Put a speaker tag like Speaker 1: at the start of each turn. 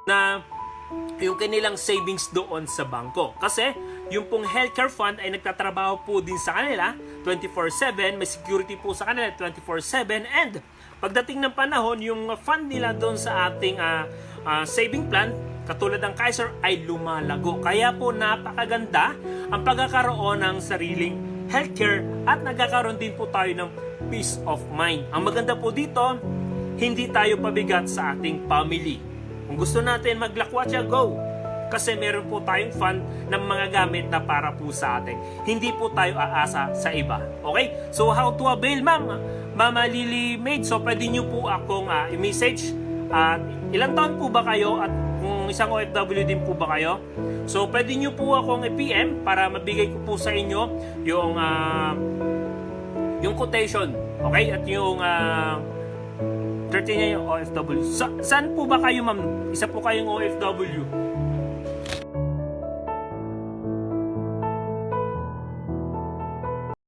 Speaker 1: na yung kanilang savings doon sa bangko. Kasi yung pong healthcare fund ay nagtatrabaho po din sa kanila 24/7, may security po sa kanila 24/7, and pagdating ng panahon, yung fund nila doon sa ating saving plan, katulad ng Kaiser, ay lumalago. Kaya po napakaganda ang pagkakaroon ng sariling healthcare at nagkakaroon din po tayo ng peace of mind. Ang maganda po dito, hindi tayo pabigat sa ating family. Kung gusto natin maglakwatsa, go! Kasi meron po tayong fund ng mga gamit na para po sa atin. Hindi po tayo aasa sa iba. Okay? So how to avail, Mama Lily Maid? So pwede nyo po akong i-message. Ilang taon po ba kayo at kung isang OFW din po ba kayo? So pwede nyo po akong i-PM para mabigay ko po sa inyo yung quotation. Okay? At yung 13 niya yung OFW. Saan po ba kayo, ma'am? Isa po kayong OFW.